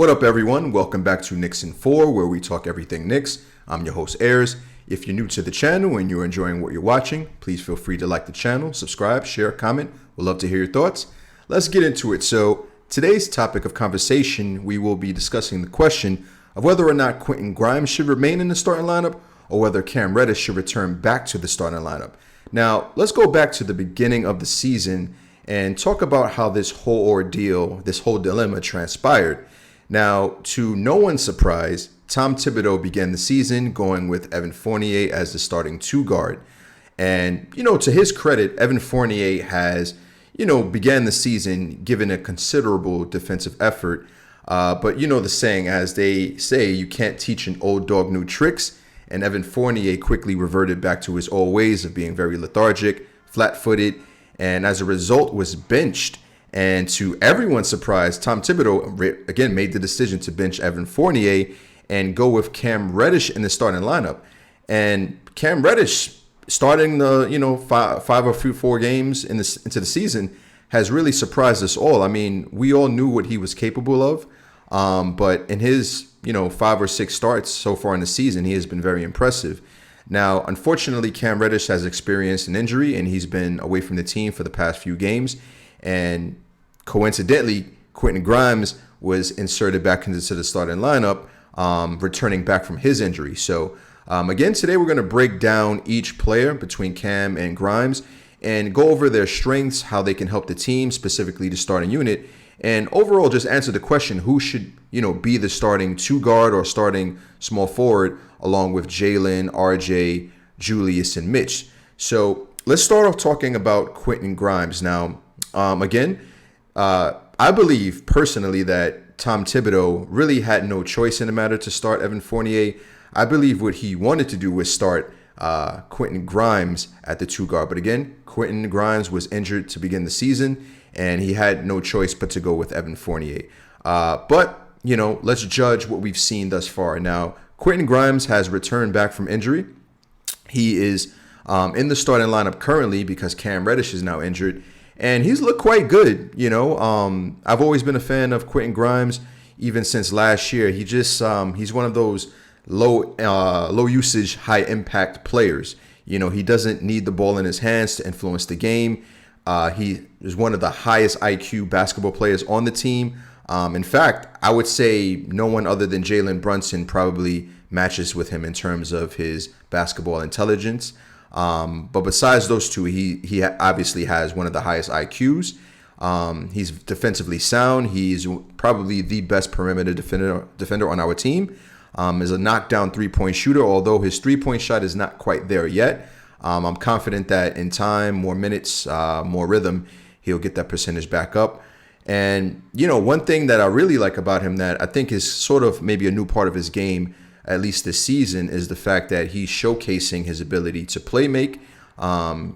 What up, everyone? Welcome back to Knicks in 4, where we talk everything Knicks. I'm your host, Ayers. If you're new to the channel and you're enjoying what you're watching, please feel free to like the channel, subscribe, share, comment. We'd love to hear your thoughts. Let's get into it. So today's topic of conversation, we will be discussing the question of whether or not Quentin Grimes should remain in the starting lineup or whether Cam Reddish should return back to the starting lineup. Now, let's go back to the beginning of the season and talk about how this whole ordeal, this whole dilemma transpired. Now, to no one's surprise, Tom Thibodeau began the season going with Evan Fournier as the starting two guard. And, to his credit, Evan Fournier has, began the season given a considerable defensive effort. But the saying, as they say, you can't teach an old dog new tricks. And Evan Fournier quickly reverted back to his old ways of being very lethargic, flat-footed, and as a result was benched. And to everyone's surprise, Tom Thibodeau, again, made the decision to bench Evan Fournier and go with Cam Reddish in the starting lineup. And Cam Reddish, starting the, five or four games into the season, has really surprised us all. I mean, we all knew what he was capable of. But in his, 5 or 6 starts so far in the season, he has been very impressive. Now, unfortunately, Cam Reddish has experienced an injury, and he's been away from the team for the past few games. And coincidentally, Quentin Grimes was inserted back into the starting lineup, returning back from his injury. So, again, today we're going to break down each player between Cam and Grimes and go over their strengths, how they can help the team, specifically the starting unit, and overall just answer the question, who should, be the starting two guard or starting small forward along with Jalen, RJ, Julius, and Mitch. So let's start off talking about Quentin Grimes. Now, I believe personally that Tom Thibodeau really had no choice in the matter to start Evan Fournier. I believe what he wanted to do was start Quentin Grimes at the two guard. But again, Quentin Grimes was injured to begin the season, and he had no choice but to go with Evan Fournier. But let's judge what we've seen thus far. Now, Quentin Grimes has returned back from injury. He is in the starting lineup currently because Cam Reddish is now injured. And he's looked quite good, I've always been a fan of Quentin Grimes, even since last year. He's one of those low usage, high impact players. He doesn't need the ball in his hands to influence the game. He is one of the highest IQ basketball players on the team. In fact, I would say no one other than Jalen Brunson probably matches with him in terms of his basketball intelligence. But besides those two, he obviously has one of the highest IQs. He's defensively sound. He's probably the best perimeter defender on our team. Is a knockdown three-point shooter, although his three-point shot is not quite there yet. I'm confident that in time, more minutes, more rhythm, he'll get that percentage back up. And, one thing that I really like about him that I think is sort of maybe a new part of his game, at least this season, is the fact that he's showcasing his ability to play make,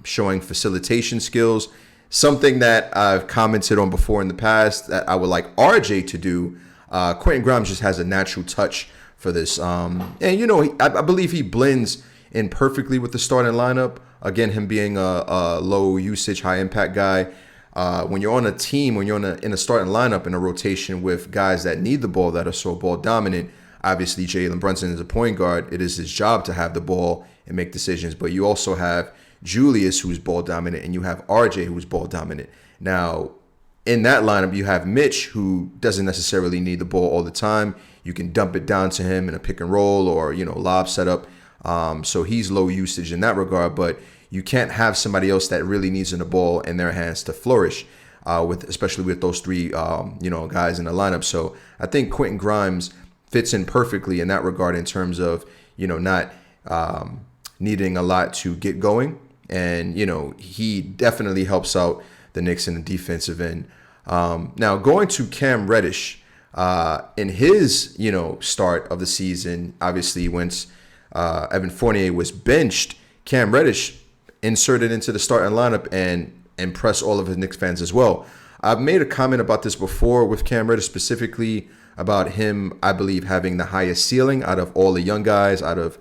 showing facilitation skills, something that I've commented on before in the past that I would like RJ to do. Quentin Grimes just has a natural touch for this. I believe he blends in perfectly with the starting lineup. Again, him being a low usage, high impact guy. When you're on a team, when you're in a starting lineup in a rotation with guys that need the ball, that are so ball dominant, obviously Jalen Brunson is a point guard. It is his job to have the ball and make decisions. But you also have Julius, who's ball dominant, and you have RJ, who's ball dominant. Now, in that lineup, you have Mitch, who doesn't necessarily need the ball all the time. You can dump it down to him in a pick and roll or, lob setup. So he's low usage in that regard. But you can't have somebody else that really needs the ball in their hands to flourish, especially with those three, guys in the lineup. So I think Quentin Grimes fits in perfectly in that regard in terms of, not needing a lot to get going. And, he definitely helps out the Knicks in the defensive end. Now, going to Cam Reddish, in his, start of the season, obviously once Evan Fournier was benched, Cam Reddish inserted into the starting lineup and impressed all of his Knicks fans as well. I've made a comment about this before with Cam Reddish, specifically about him, I believe, having the highest ceiling out of all the young guys, out of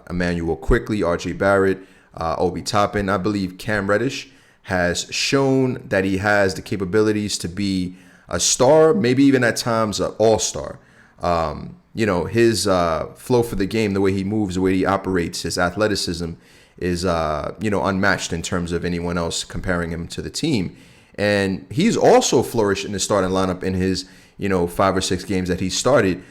Emmanuel Quickly, RJ Barrett, Obi Toppin. I believe Cam Reddish has shown that he has the capabilities to be a star, maybe even at times an all-star. His flow for the game, the way he moves, the way he operates, his athleticism is, unmatched in terms of anyone else comparing him to the team. And he's also flourished in the starting lineup in his, 5 or 6 games that he started.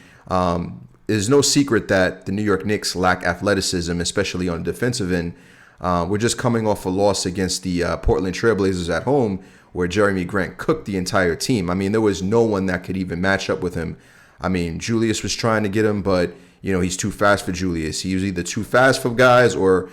There's no secret that the New York Knicks lack athleticism, especially on the defensive end. We're just coming off a loss against the Portland Trailblazers at home, where Jeremy Grant cooked the entire team. I mean, there was no one that could even match up with him. I mean, Julius was trying to get him, but, he's too fast for Julius. He was either too fast for guys or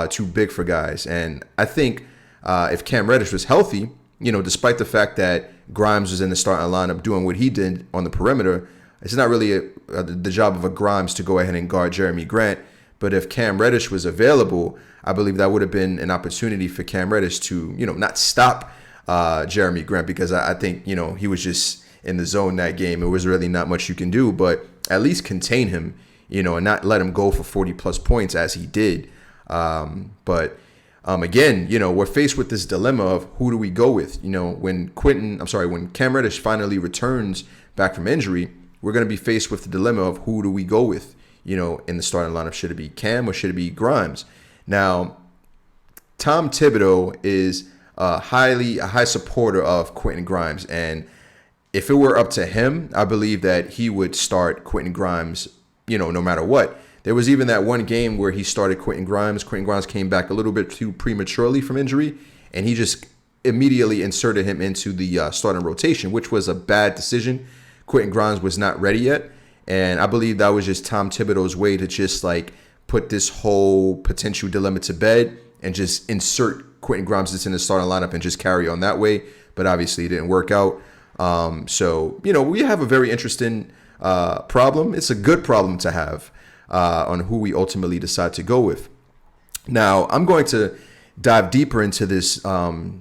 too big for guys. And I think if Cam Reddish was healthy, despite the fact that Grimes was in the starting lineup doing what he did on the perimeter, it's not really the job of a Grimes to go ahead and guard Jeremy Grant. But if Cam Reddish was available, I believe that would have been an opportunity for Cam Reddish to, not stop Jeremy Grant, because I think, he was just in the zone that game. It was really not much you can do, but at least contain him, and not let him go for 40-plus points as he did. Again, we're faced with this dilemma of who do we go with? When Cam Reddish finally returns back from injury, we're going to be faced with the dilemma of who do we go with, in the starting lineup. Should it be Cam or should it be Grimes? Now, Tom Thibodeau is a high supporter of Quentin Grimes. And if it were up to him, I believe that he would start Quentin Grimes, no matter what. There was even that one game where he started Quentin Grimes. Quentin Grimes came back a little bit too prematurely from injury, and he just immediately inserted him into the starting rotation, which was a bad decision. Quentin Grimes was not ready yet, and I believe that was just Tom Thibodeau's way to just put this whole potential dilemma to bed and just insert Quentin Grimes into the starting lineup and just carry on that way. But obviously it didn't work out. We have a very interesting problem. It's a good problem to have on who we ultimately decide to go with. Now, I'm going to dive deeper into this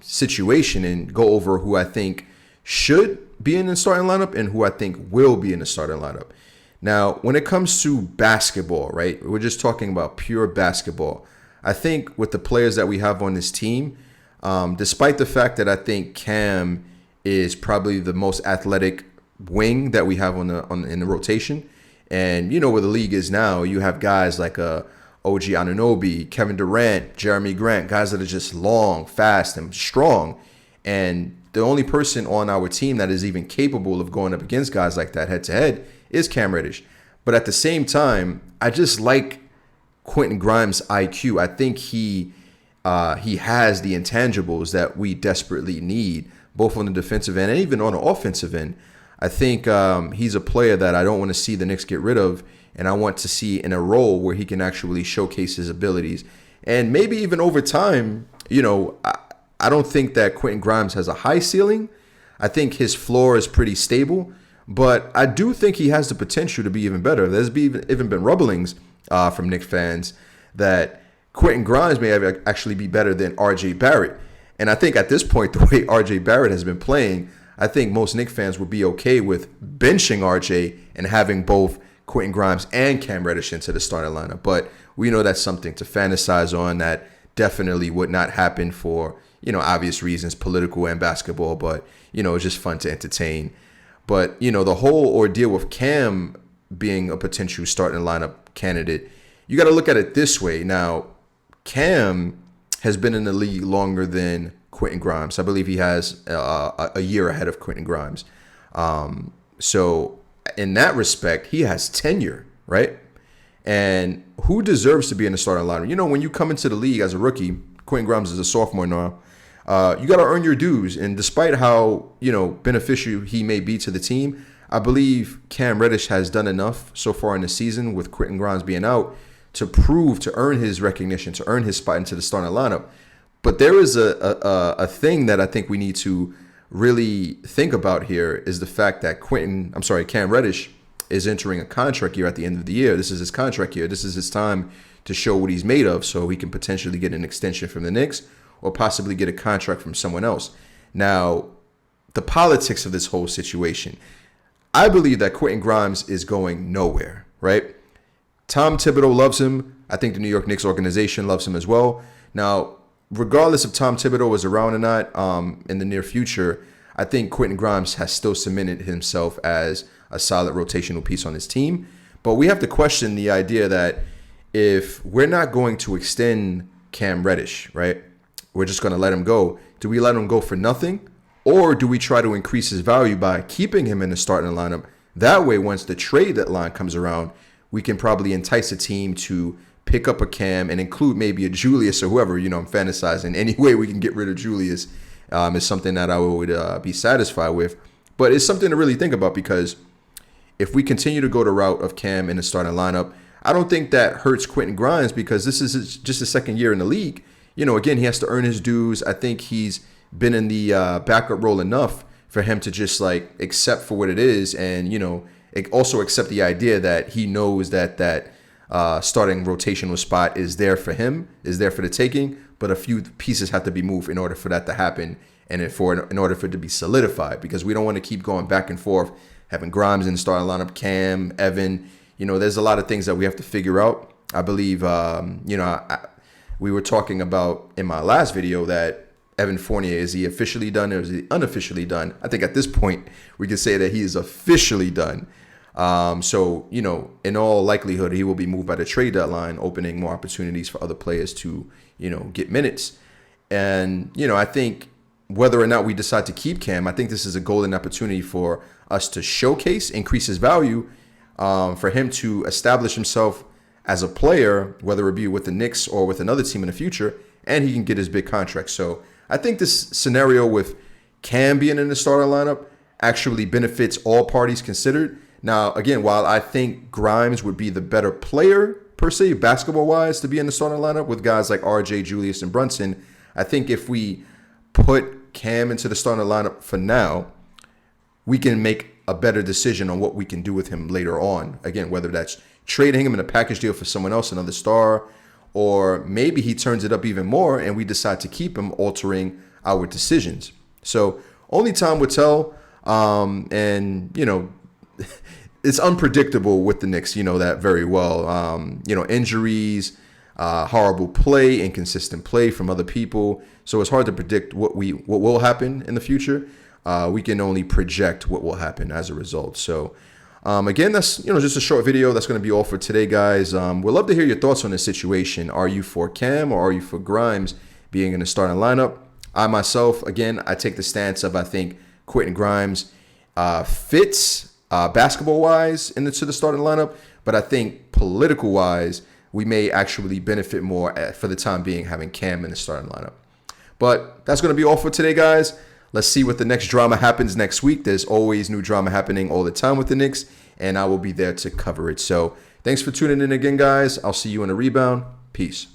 situation and go over who I think should be in the starting lineup and who I think will be in the starting lineup. Now, when it comes to basketball, right, we're just talking about pure basketball. I think with the players that we have on this team, despite the fact that I think Cam is probably the most athletic wing that we have in the rotation, and where the league is now, you have guys like OG Anunoby, Kevin Durant, Jeremy Grant, guys that are just long, fast, and strong. And the only person on our team that is even capable of going up against guys like that head-to-head is Cam Reddish. But at the same time, I just like Quentin Grimes' IQ. I think he has the intangibles that we desperately need, both on the defensive end and even on the offensive end. I think he's a player that I don't want to see the Knicks get rid of, and I want to see in a role where he can actually showcase his abilities. And maybe even over time, I don't think that Quentin Grimes has a high ceiling. I think his floor is pretty stable, but I do think he has the potential to be even better. There's even been rumblings from Knicks fans that Quentin Grimes may actually be better than RJ Barrett. And I think at this point, the way RJ Barrett has been playing, I think most Knicks fans would be okay with benching RJ and having both Quentin Grimes and Cam Reddish into the starting lineup. But we know that's something to fantasize on. That definitely would not happen for, obvious reasons, political and basketball. But, it's just fun to entertain. But, the whole ordeal with Cam being a potential starting lineup candidate, you got to look at it this way. Now, Cam has been in the league longer than Quentin Grimes. I believe he has a year ahead of Quentin Grimes. So in that respect, he has tenure, right? And who deserves to be in the starting lineup? When you come into the league as a rookie, Quentin Grimes is a sophomore now, you got to earn your dues. And despite how, beneficial he may be to the team, I believe Cam Reddish has done enough so far in the season with Quentin Grimes being out to earn his recognition, to earn his spot into the starting lineup. But there is a thing that I think we need to really think about here is the fact that Cam Reddish is entering a contract year at the end of the year. This is his contract year. This is his time to show what he's made of, so he can potentially get an extension from the Knicks or possibly get a contract from someone else. Now, the politics of this whole situation, I believe that Quentin Grimes is going nowhere, right? Tom Thibodeau loves him. I think the New York Knicks organization loves him as well. Now, regardless if Tom Thibodeau is around or not in the near future, I think Quentin Grimes has still cemented himself as a solid rotational piece on his team. But we have to question the idea that if we're not going to extend Cam Reddish, right, we're just going to let him go. Do we let him go for nothing? Or do we try to increase his value by keeping him in the starting lineup? That way, once the trade deadline comes around, we can probably entice a team to pick up a Cam and include maybe a Julius or whoever. I'm fantasizing. Any way we can get rid of Julius is something that I would be satisfied with. But it's something to really think about, because if we continue to go the route of Cam in the starting lineup, I don't think that hurts Quentin Grimes, because this is just his second year in the league. Again, he has to earn his dues. I think he's been in the backup role enough for him to just accept for what it is, and also accept the idea that he knows that starting rotational spot is there for him, is there for the taking, but a few pieces have to be moved in order for that to happen, and in order for it to be solidified, because we don't want to keep going back and forth, having Grimes in the starting lineup, Cam, Evan. There's a lot of things that we have to figure out. I believe, we were talking about in my last video that Evan Fournier, is he officially done or is he unofficially done? I think at this point we can say that he is officially done. So, in all likelihood, he will be moved by the trade deadline, opening more opportunities for other players to, get minutes. And, I think whether or not we decide to keep Cam, I think this is a golden opportunity for us to showcase, increase his value, for him to establish himself as a player, whether it be with the Knicks or with another team in the future, and he can get his big contract. So I think this scenario with Cam being in the starting lineup actually benefits all parties considered. Now, again, while I think Grimes would be the better player, per se, basketball-wise, to be in the starting lineup with guys like RJ, Julius, and Brunson, I think if we put Cam into the starting lineup for now, we can make a better decision on what we can do with him later on. Again, whether that's trading him in a package deal for someone else, another star, or maybe he turns it up even more and we decide to keep him, altering our decisions. So only time will tell. And, it's unpredictable with the Knicks, that very well. Injuries, horrible play, inconsistent play from other people. So it's hard to predict what will happen in the future. We can only project what will happen as a result. So again, that's just a short video. That's going to be all for today, guys. We'd love to hear your thoughts on this situation. Are you for Cam or are you for Grimes being in the starting lineup? I myself, again, I take the stance of I think Quentin Grimes fits basketball-wise into the starting lineup, but I think political-wise, we may actually benefit more for the time being having Cam in the starting lineup. But that's going to be all for today, guys. Let's see what the next drama happens next week. There's always new drama happening all the time with the Knicks, and I will be there to cover it. So thanks for tuning in again, guys. I'll see you in a rebound. Peace.